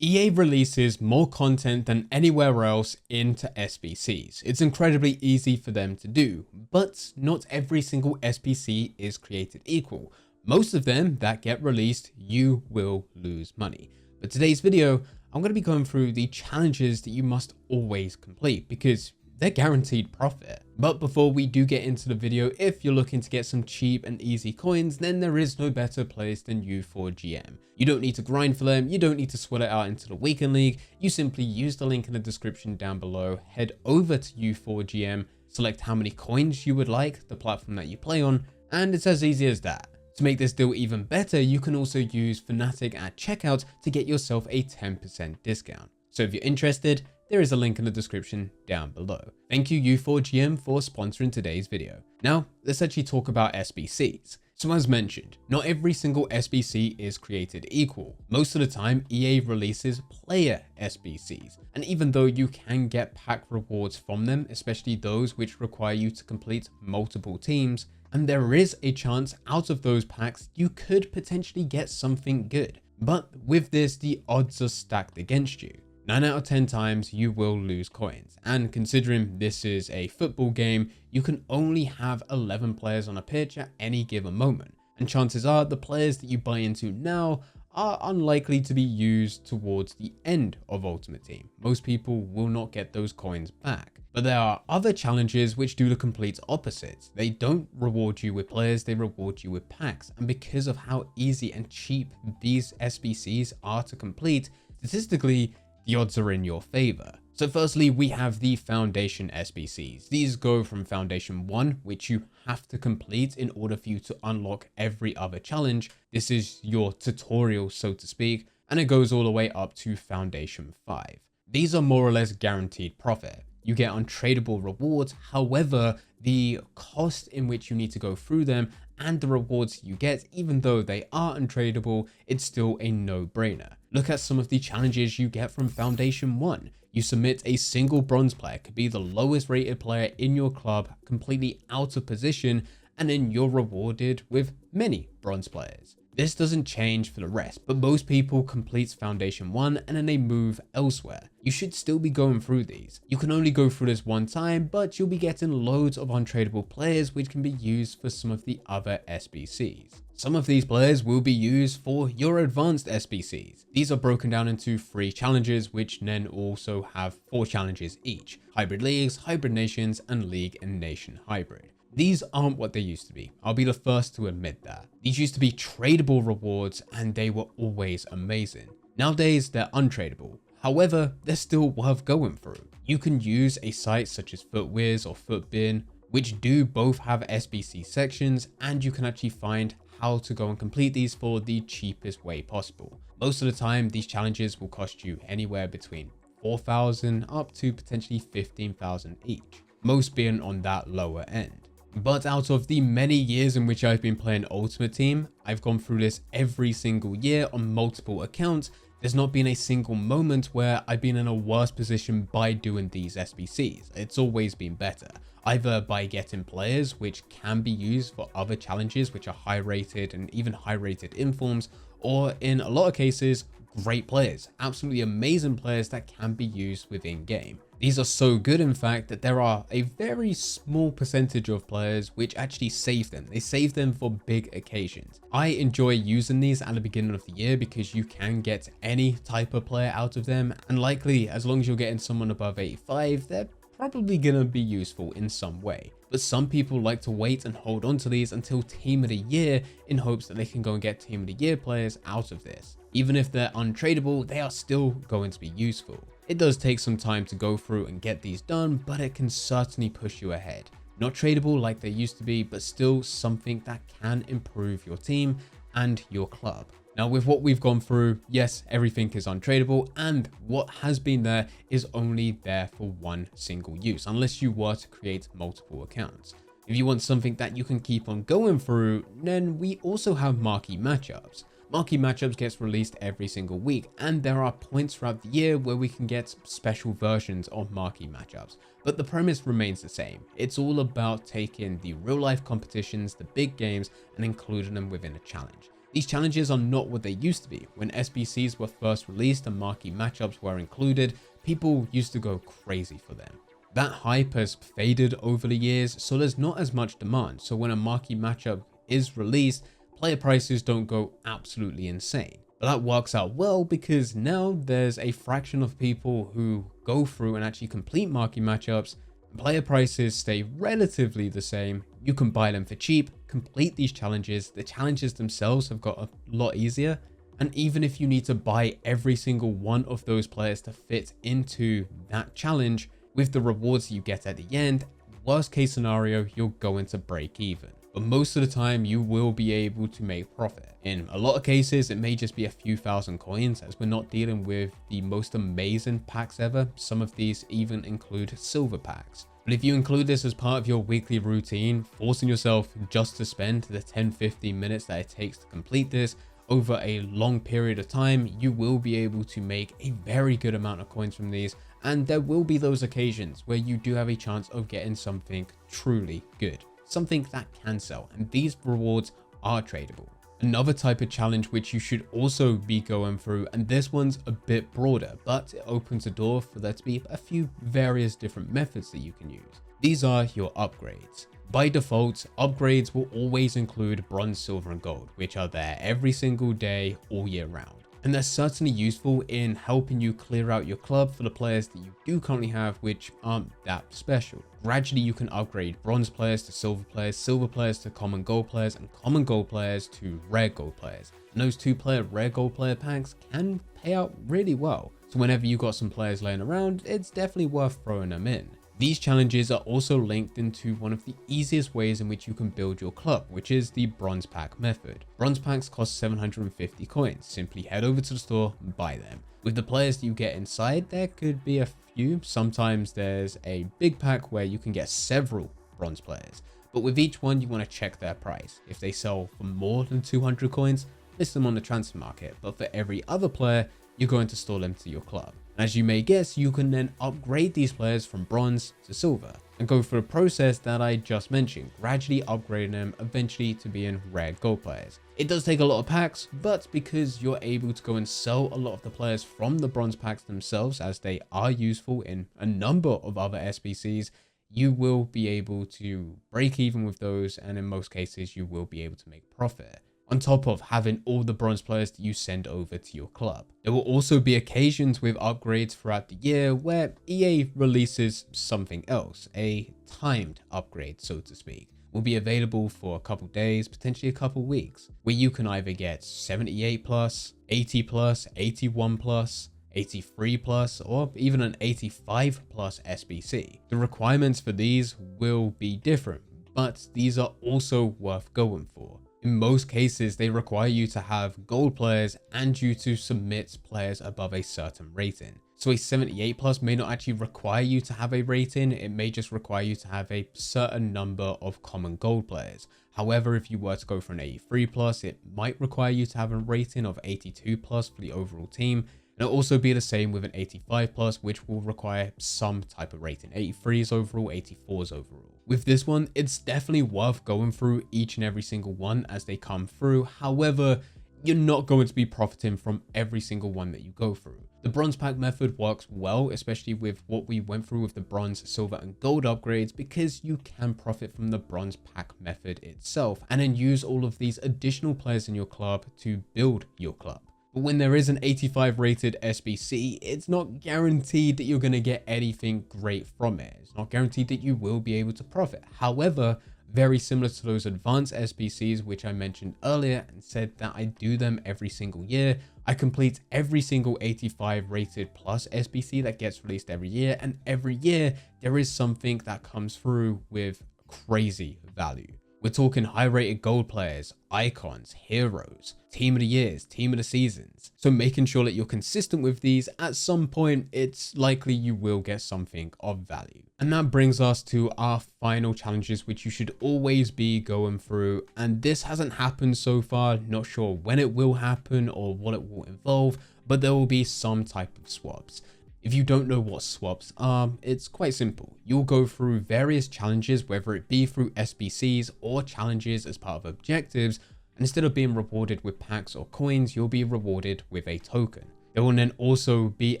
EA releases more content than anywhere else into SBCs. It's incredibly easy for them to do, but not every single SBC is created equal. Most of them that get released, you will lose money. But today's video, I'm going to be going through the challenges that you must always complete because they're guaranteed profit. But before we do get into the video, if you're looking to get some cheap and easy coins, then there is no better place than U4GM. You don't need to grind for them, you don't need to sweat it out into the weekend league, you simply use the link in the description down below, head over to U4GM, select how many coins you would like, the platform that you play on, and it's as easy as that. To make this deal even better, you can also use Fanatic at checkout to get yourself a 10% discount. So if you're interested, there is a link in the description down below. Thank you U4GM for sponsoring today's video. Now, let's actually talk about SBCs. So as mentioned, not every single SBC is created equal. Most of the time, EA releases player SBCs. And even though you can get pack rewards from them, especially those which require you to complete multiple teams, and there is a chance out of those packs, you could potentially get something good. But with this, the odds are stacked against you. 9 out of 10 times you will lose coins, and considering this is a football game, you can only have 11 players on a pitch at any given moment, and chances are the players that you buy into now are unlikely to be used towards the end of Ultimate Team. Most people will not get those coins back. But there are other challenges which do the complete opposite. They don't reward you with players, they reward you with packs, and because of how easy and cheap these SBCs are to complete, statistically, the odds are in your favor. So firstly, we have the Foundation SBCs. These go from Foundation 1, which you have to complete in order for you to unlock every other challenge. This is your tutorial, so to speak, and it goes all the way up to Foundation 5. These are more or less guaranteed profit. You get untradeable rewards, however, the cost in which you need to go through them and the rewards you get, even though they are untradeable, it's still a no-brainer. Look at some of the challenges you get from Foundation 1. You submit a single bronze player, could be the lowest rated player in your club, completely out of position, and then you're rewarded with many bronze players. This doesn't change for the rest, but most people complete Foundation 1 and then they move elsewhere. You should still be going through these. You can only go through this one time, but you'll be getting loads of untradeable players which can be used for some of the other SBCs. Some of these players will be used for your advanced SBCs. These are broken down into 3 challenges, which then also have 4 challenges each: Hybrid Leagues, Hybrid Nations, and League and Nation Hybrid. These aren't what they used to be. I'll be the first to admit that. These used to be tradable rewards and they were always amazing. Nowadays, they're untradeable. However, they're still worth going through. You can use a site such as FootWiz or FootBin, which do both have SBC sections, and you can actually find how to go and complete these for the cheapest way possible. Most of the time, these challenges will cost you anywhere between 4,000 up to potentially 15,000 each, most being on that lower end. But out of the many years in which I've been playing Ultimate Team, I've gone through this every single year on multiple accounts. There's not been a single moment where I've been in a worse position by doing these SBCs. It's always been better, either by getting players which can be used for other challenges which are high rated and even high rated informs, or in a lot of cases, great players, absolutely amazing players that can be used within game. These are so good, in fact, that there are a very small percentage of players which actually save them. They save them for big occasions. I enjoy using these at the beginning of the year because you can get any type of player out of them, and likely, as long as you're getting someone above 85, they're probably gonna be useful in some way. But some people like to wait and hold on to these until Team of the Year in hopes that they can go and get Team of the Year players out of this. Even if they're untradeable, they are still going to be useful. It does take some time to go through and get these done, but it can certainly push you ahead. Not tradable like they used to be, but still something that can improve your team and your club. Now, with what we've gone through, yes, everything is untradeable, and what has been there is only there for one single use, unless you were to create multiple accounts. If you want something that you can keep on going through, then we also have Marquee Matchups. Marquee Matchups gets released every single week, and there are points throughout the year where we can get special versions of Marquee Matchups. But the premise remains the same. It's all about taking the real life competitions, the big games, and including them within a challenge. These challenges are not what they used to be. When SBCs were first released and marquee matchups were included, people used to go crazy for them. That hype has faded over the years, so there's not as much demand. So when a marquee matchup is released, player prices don't go absolutely insane. But that works out well because now there's a fraction of people who go through and actually complete marquee matchups. Player prices stay relatively the same. You can buy them for cheap, complete these challenges. The challenges themselves have got a lot easier. And even if you need to buy every single one of those players to fit into that challenge, with the rewards you get at the end, worst case scenario, you're going to break even. But most of the time you will be able to make profit. In a lot of cases, it may just be a few thousand coins, as we're not dealing with the most amazing packs ever. Some of these even include silver packs. But if you include this as part of your weekly routine, forcing yourself just to spend the 10-15 minutes that it takes to complete this over a long period of time, you will be able to make a very good amount of coins from these. And there will be those occasions where you do have a chance of getting something truly good, something that can sell, and these rewards are tradable. Another type of challenge which you should also be going through, and this one's a bit broader, but it opens a door for there to be a few various different methods that you can use. These are your upgrades. By default, upgrades will always include bronze, silver, and gold, which are there every single day, all year round. And they're certainly useful in helping you clear out your club for the players that you do currently have, which aren't that special. Gradually, you can upgrade bronze players to silver players to common gold players, and common gold players to rare gold players. And those 2-player rare gold player packs can pay out really well. So whenever you got some players laying around, it's definitely worth throwing them in. These challenges are also linked into one of the easiest ways in which you can build your club, which is the bronze pack method. Bronze packs cost 750 coins. Simply head over to the store and buy them. With the players that you get inside, there could be a few. Sometimes there's a big pack where you can get several bronze players, but with each one you want to check their price. If they sell for more than 200 coins, list them on the transfer market, but for every other player, you're going to store them to your club. As you may guess, you can then upgrade these players from bronze to silver and go through a process that I just mentioned, gradually upgrading them eventually to being rare gold players. It does take a lot of packs, but because you're able to go and sell a lot of the players from the bronze packs themselves, as they are useful in a number of other SBCs, you will be able to break even with those, and in most cases you will be able to make profit, on top of having all the bronze players that you send over to your club. There will also be occasions with upgrades throughout the year where EA releases something else, a timed upgrade, so to speak. Will be available for a couple days, potentially a couple weeks, where you can either get 78 plus, 80 plus, 81 plus, 83 plus, or even an 85 plus SBC. The requirements for these will be different, but these are also worth going for. In most cases, they require you to have gold players and you to submit players above a certain rating. So a 78 plus may not actually require you to have a rating, it may just require you to have a certain number of common gold players. However, if you were to go for an 83 plus, it might require you to have a rating of 82 plus for the overall team. And it'll also be the same with an 85 plus, which will require some type of rating, 83s overall, 84s overall. With this one, it's definitely worth going through each and every single one as they come through. However, you're not going to be profiting from every single one that you go through. The bronze pack method works well, especially with what we went through with the bronze, silver, and gold upgrades, because you can profit from the bronze pack method itself and then use all of these additional players in your club to build your club. But when there is an 85 rated SBC, it's not guaranteed that you're going to get anything great from it. It's not guaranteed that you will be able to profit. However, very similar to those advanced SBCs, which I mentioned earlier and said that I do them every single year. I complete every single 85 rated plus SBC that gets released every year. And every year there is something that comes through with crazy value. We're talking high rated gold players, icons, heroes, team of the years, team of the seasons. So making sure that you're consistent with these, at some point, it's likely you will get something of value. And that brings us to our final challenges, which you should always be going through. And this hasn't happened so far, not sure when it will happen or what it will involve, but there will be some type of swaps. If you don't know what swaps are, it's quite simple. You'll go through various challenges, whether it be through SBCs or challenges as part of objectives, And instead of being rewarded with packs or coins, you'll be rewarded with a token. There will then also be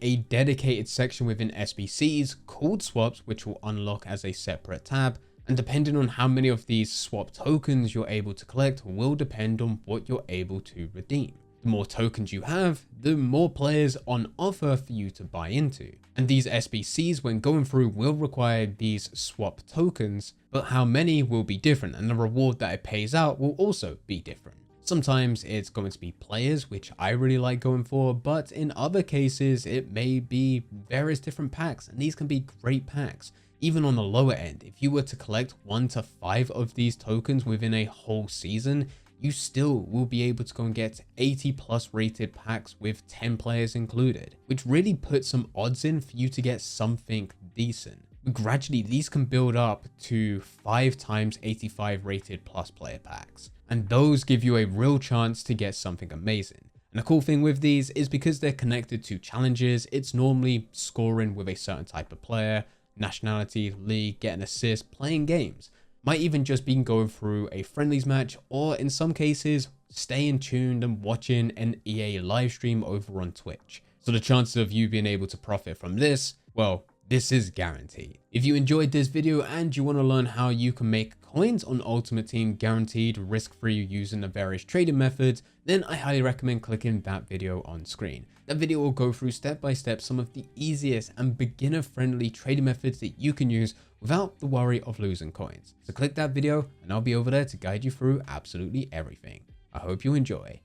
a dedicated section within SBCs called swaps, which will unlock as a separate tab. And depending on how many of these swap tokens you're able to collect will depend on what you're able to redeem. The more tokens you have, the more players on offer for you to buy into. And these SBCs, when going through, will require these swap tokens, but how many will be different, and the reward that it pays out will also be different. Sometimes it's going to be players, which I really like going for, but in other cases, it may be various different packs, and these can be great packs. Even on the lower end, if you were to collect 1 to 5 of these tokens within a whole season, you still will be able to go and get 80+ rated packs with 10 players included, which really puts some odds in for you to get something decent. But gradually, these can build up to 5 times 85 rated plus player packs, and those give you a real chance to get something amazing. And the cool thing with these is because they're connected to challenges, it's normally scoring with a certain type of player, nationality, league, getting assists, playing games. Might even just be going through a friendlies match, or in some cases, staying tuned and watching an EA live stream over on Twitch. So the chances of you being able to profit from this, well, this is guaranteed. If you enjoyed this video and you want to learn how you can make coins on Ultimate Team guaranteed risk-free using the various trading methods, then I highly recommend clicking that video on screen. That video will go through step by step some of the easiest and beginner friendly trading methods that you can use without the worry of losing coins. So click that video and I'll be over there to guide you through absolutely everything. I hope you enjoy.